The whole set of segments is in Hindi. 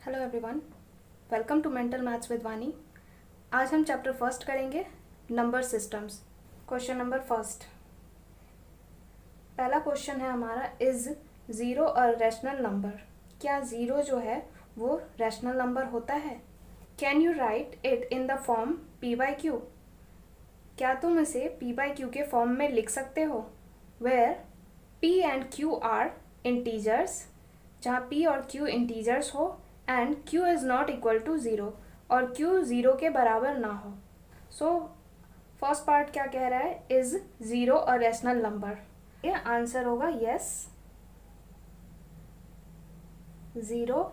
Hello everyone, welcome to mental maths with Vani. आज हम चैप्टर फर्स्ट करेंगे number systems. Question number first, पहला क्वेश्चन है हमारा, is zero a rational number? क्या ज़ीरो जो है वो रैशनल नंबर होता है? Can you write it in the form p by q? क्या तुम इसे पी बाई क्यू के फॉर्म में लिख सकते हो? Where p and q are integers, जहाँ p और q इंटीजर्स हो, and q is not equal to zero, और q ज़ीरो के बराबर ना हो। सो फर्स्ट पार्ट क्या कह रहा है, is zero a rational number? ये आंसर होगा yes, zero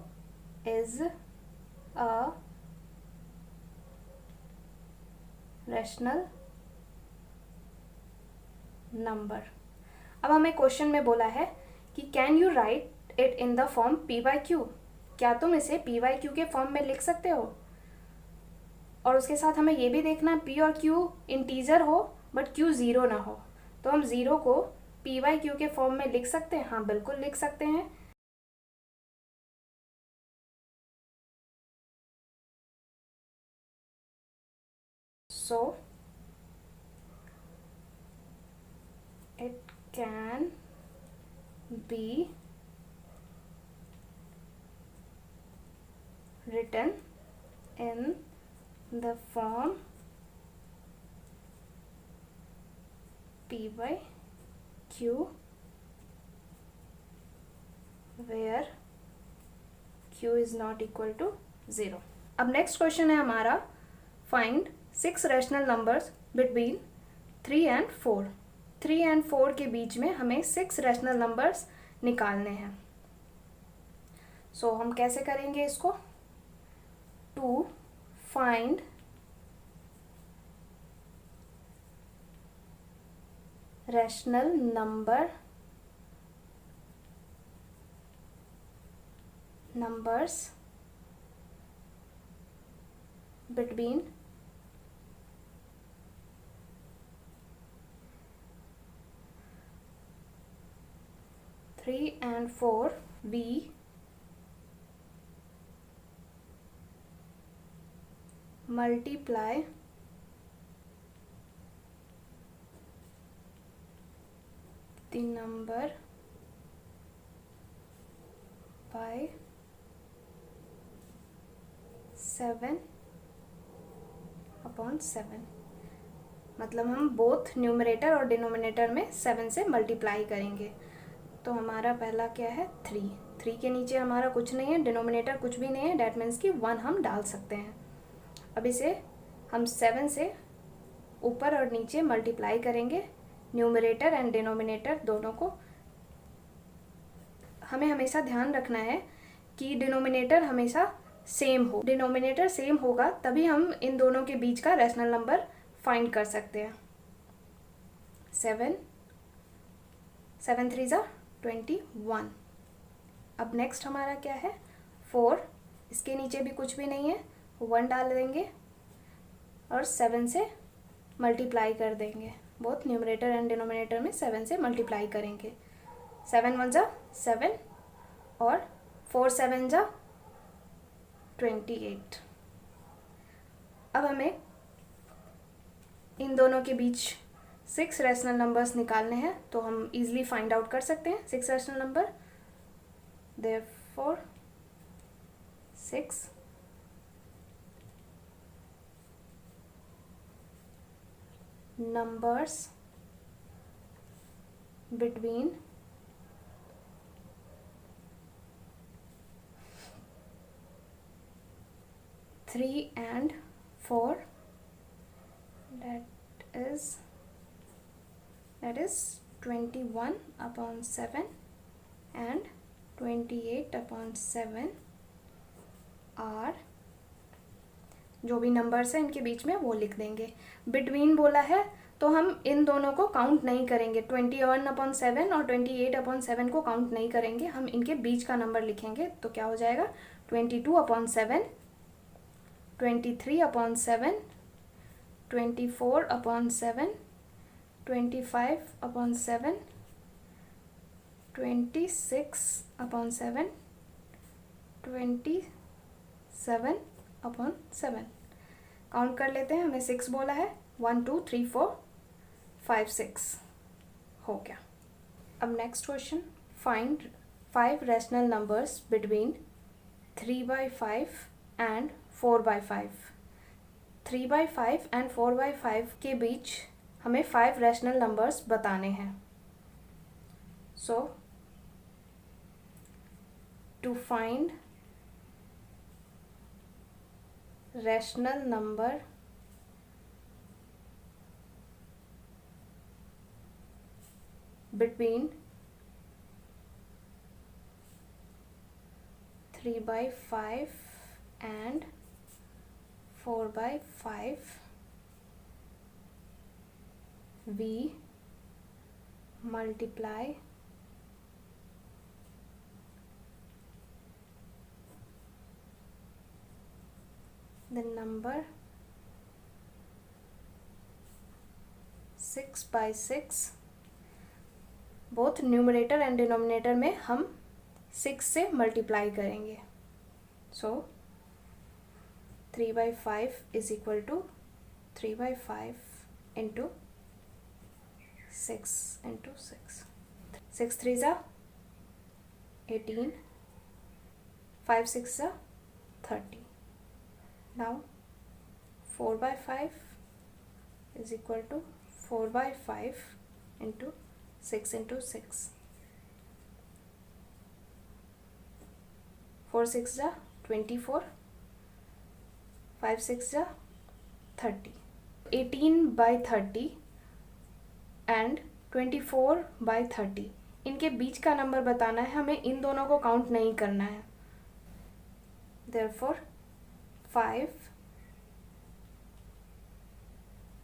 is a rational number. अब हमें क्वेश्चन में बोला है कि can you write it in the form p by q? क्या तुम इसे p बाई क्यू के फॉर्म में लिख सकते हो? और उसके साथ हमें ये भी देखना है p और q इंटीजर हो बट q ज़ीरो ना हो, तो हम ज़ीरो को p बाई क्यू के फॉर्म में लिख सकते हैं। हाँ, बिल्कुल लिख सकते हैं। So it can be written in the form p by q where q is not equal to 0। अब नेक्स्ट क्वेश्चन है हमारा, find 6 rational numbers between 3 and 4। 3 and 4 के बीच में हमें 6 रैशनल नंबर्स निकालने हैं। सो हम कैसे करेंगे इसको? To find rational numbers between 3 and 4, we multiply the number by 7/7। मतलब हम बोथ न्यूमरेटर और डिनोमिनेटर में 7 से मल्टीप्लाई करेंगे। तो हमारा पहला क्या है, 3। 3 के नीचे हमारा कुछ नहीं है, डिनोमिनेटर कुछ भी नहीं है, डैट मीन्स कि 1 हम डाल सकते हैं। अब इसे हम 7 से ऊपर और नीचे मल्टीप्लाई करेंगे, न्यूमरेटर एंड डिनोमिनेटर दोनों को। हमें हमेशा ध्यान रखना है कि डिनोमिनेटर हमेशा सेम हो। डिनोमिनेटर सेम होगा तभी हम इन दोनों के बीच का रैशनल नंबर फाइंड कर सकते हैं। 7 7 3 ज़ा 21। अब नेक्स्ट हमारा क्या है, 4। इसके नीचे भी कुछ भी नहीं है, 1 डाल देंगे और 7 से मल्टीप्लाई कर देंगे। बोथ न्यूमरेटर एंड डिनोमिनेटर में 7 से मल्टीप्लाई करेंगे। 7 1 ज़ा 7 और 4 7 ज़ा 28। अब हमें इन दोनों के बीच 6 रैशनल नंबर्स निकालने हैं, तो हम इजीली फाइंड आउट कर सकते हैं 6 rational number. Therefore 6 numbers between 3 and 4, that is 21/7 and 28/7 are, जो भी नंबर्स हैं इनके बीच में वो लिख देंगे। बिटवीन बोला है तो हम इन दोनों को काउंट नहीं करेंगे, 21/7 और 28/7 को काउंट नहीं करेंगे, हम इनके बीच का नंबर लिखेंगे। तो क्या हो जाएगा, 22/7, 23/7, 24/7, 25/7, 26/7, 27/7 7/7। काउंट कर लेते हैं, हमें 6 बोला है, 1 2 3 4 5 6 हो गया। अब next question, find 5 rational numbers between 3/5 and 4/5। 3/5 and 4/5 के बीच हमें 5 रैशनल नंबर्स बताने हैं। So to find rational number between 3/5 and 4/5, we multiply the number 6/6। Both numerator and denominator में हम 6 से मल्टीप्लाई करेंगे। So 3/5 is equal to 3/5 into 6 into 6। 6 3 ज़ा 18, 5 6 ज़ा 30। Now 4/5 is equal to 4/5 into 6 into 6। 4 6 जा 24, 5 6 जा 30। 18/30 एंड 24/30 इनके बीच का नंबर बताना है, हमें इन दोनों को काउंट नहीं करना है। Therefore 5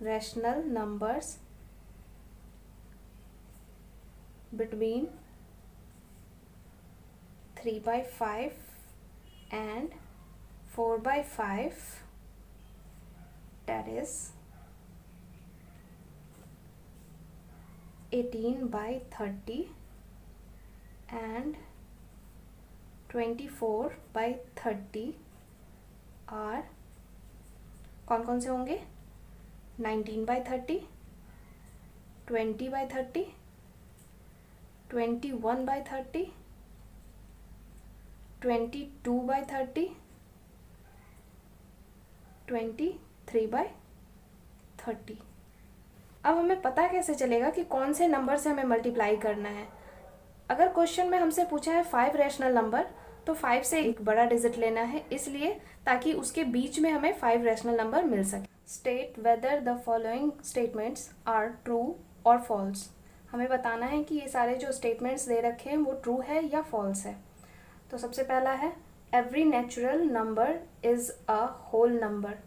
rational numbers between 3/5 and 4/5, that is 18/30 and 24/30 are कौन कौन से होंगे? 19/30, 20/30, 21/30, 22/30, 23/30। अब हमें पता कैसे चलेगा कि कौन से नंबर से हमें मल्टीप्लाई करना है? अगर क्वेश्चन में हमसे पूछा है 5 रैशनल नंबर, तो 5 से एक बड़ा डिजिट लेना है, इसलिए ताकि उसके बीच में हमें 5 रैशनल नंबर मिल सके। State whether the following statements are true और फॉल्स। हमें बताना है कि ये सारे जो स्टेटमेंट्स दे रखे हैं वो ट्रू है या फॉल्स है। तो सबसे पहला है every natural number is a whole number.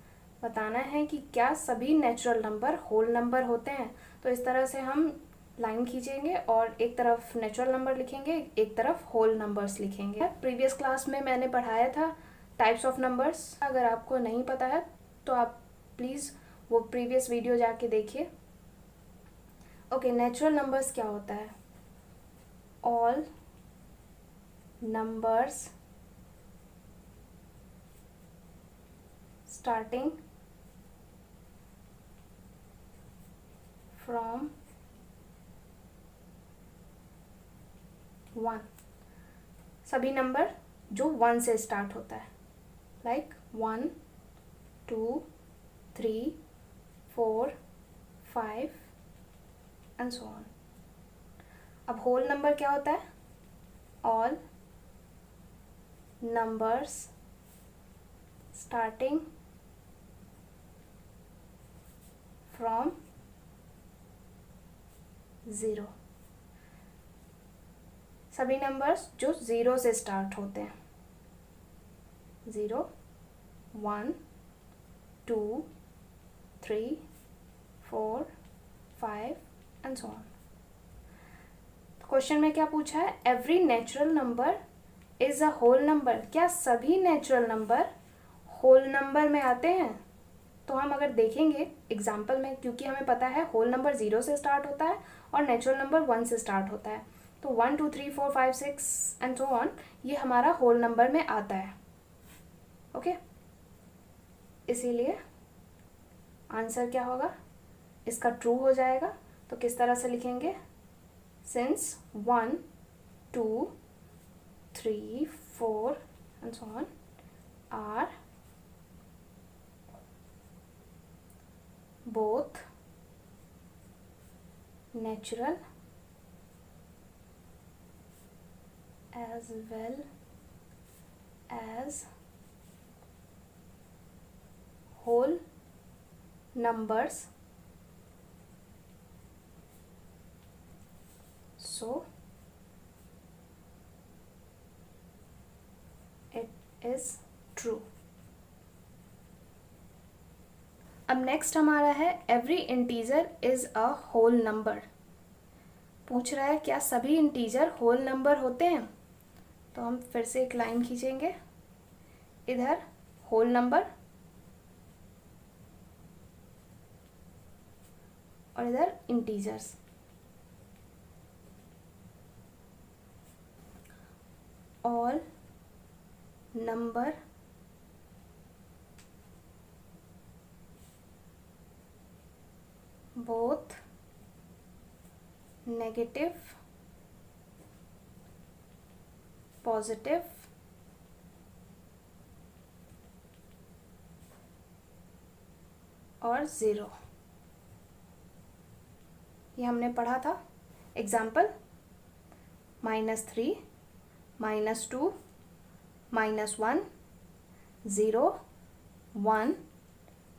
बताना है कि क्या सभी नेचुरल नंबर होल नंबर होते हैं। तो इस तरह से हम लाइन खींचेंगे और एक तरफ नेचुरल नंबर लिखेंगे, एक तरफ होल नंबर्स लिखेंगे। प्रीवियस क्लास में मैंने पढ़ाया था टाइप्स ऑफ नंबर्स। अगर आपको नहीं पता है तो आप प्लीज़ वो प्रीवियस वीडियो जाके देखिए। ओके, नेचुरल नंबर्स क्या होता है? All numbers starting from 1। सभी नंबर जो 1 से स्टार्ट होता है, लाइक 1 2 3 4 5 एंड सो ऑन। अब होल नंबर क्या होता है? All numbers starting from 0। सभी नंबर्स जो 0 से स्टार्ट होते हैं, 0 1 2 3 4 5 एंड सो ऑन। क्वेश्चन में क्या पूछा है? Every natural number is a whole number. क्या सभी नेचुरल नंबर होल नंबर में आते हैं? तो हम अगर देखेंगे एग्जाम्पल में, क्योंकि हमें पता है होल नंबर 0 से स्टार्ट होता है और नेचुरल नंबर 1 से स्टार्ट होता है, तो 1 2 3 4 5 6 एंड सो ऑन ये हमारा होल नंबर में आता है। ओके इसीलिए आंसर क्या होगा, इसका ट्रू हो जाएगा। तो किस तरह से लिखेंगे, since 1 2 3 4 and so on are both natural as well as whole numbers, so it is true। अब नेक्स्ट हमारा है every integer is a whole number. पूछ रहा है क्या सभी इंटीजर होल नंबर होते हैं। तो हम फिर से एक लाइन खींचेंगे, इधर होल नंबर और इधर integers. All number both negative, positive और ज़ीरो। ये हमने पढ़ा था। एग्जाम्पल, -3, -2, -1, 0, 1,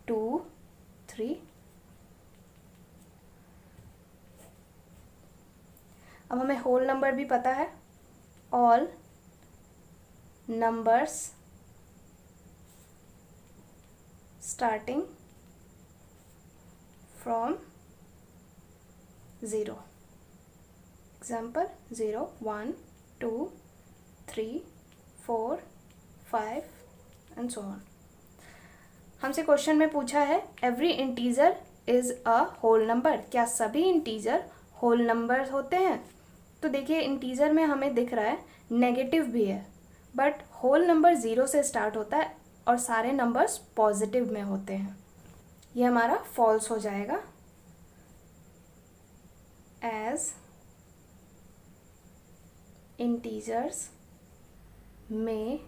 2, 3। अब हमें होल नंबर भी पता है, all numbers starting from 0। Example 0, 1, 2, 3, 4, 5 and so on. हमसे क्वेश्चन में पूछा है every integer is a whole number, क्या सभी इंटीजर होल नंबर होते हैं। तो देखिए इंटीजर में हमें दिख रहा है नेगेटिव भी है, बट होल नंबर 0 से स्टार्ट होता है और सारे नंबर्स पॉजिटिव में होते हैं। ये हमारा फॉल्स हो जाएगा। एज इंटीजर्स में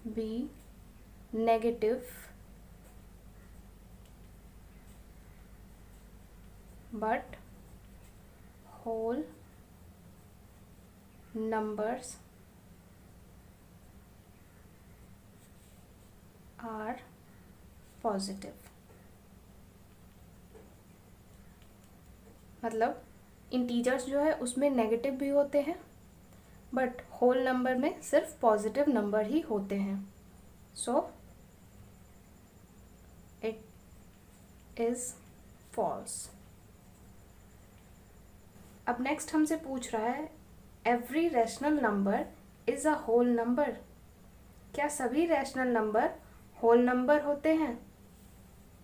बी negative but whole numbers are positive। मतलब इंटीजर्स जो है उसमें नेगेटिव भी होते हैं, बट होल नंबर में सिर्फ पॉजिटिव नंबर ही होते हैं। So it is false. अब नेक्स्ट हमसे पूछ रहा है every rational number is a whole number, क्या सभी रैशनल नंबर होल नंबर होते हैं।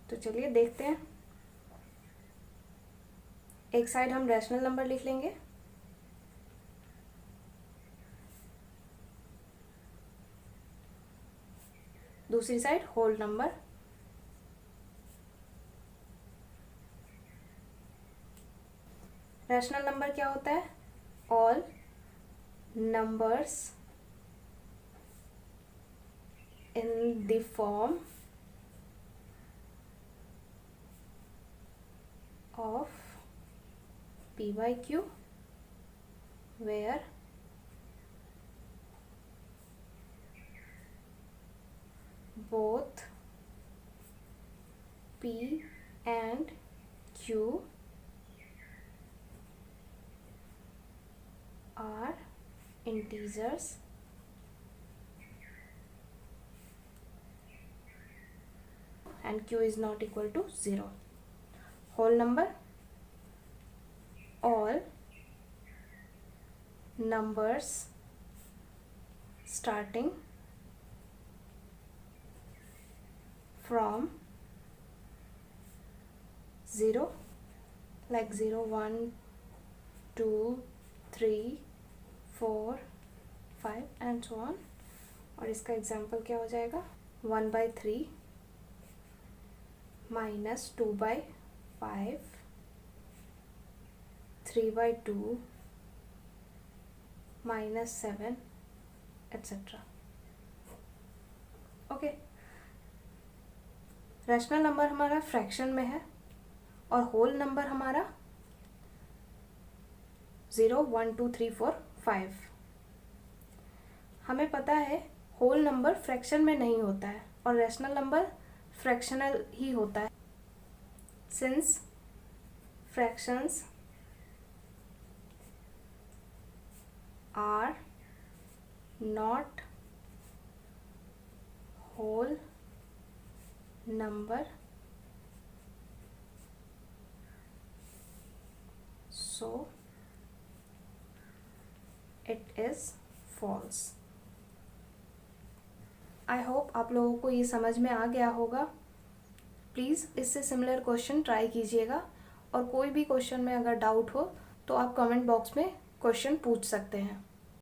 तो चलिए देखते हैं। एक साइड हम रैशनल नंबर लिख लेंगे, दूसरी side whole number. Rational number क्या होता है, all numbers in the form of p/q where both p and q are integers and q is not equal to 0। whole number, all numbers starting from 0 like 0, 1, 2, 3, 4, 5 and so on. और इसका एग्जाम्पल क्या हो जाएगा, 1/3 minus 2/5 3/2 minus 7 etcetera. Okay, rational number हमारा फ्रैक्शन में है और होल नंबर हमारा 0 1 2 3 4 5। हमें पता है होल नंबर फ्रैक्शन में नहीं होता है और रैशनल नंबर फ्रैक्शनल ही होता है। Since fractions are not whole number, so it is false। I hope आप लोगों को ये समझ में आ गया होगा। प्लीज़ इससे सिमिलर क्वेश्चन ट्राई कीजिएगा और कोई भी क्वेश्चन में अगर डाउट हो तो आप कमेंट बॉक्स में क्वेश्चन पूछ सकते हैं।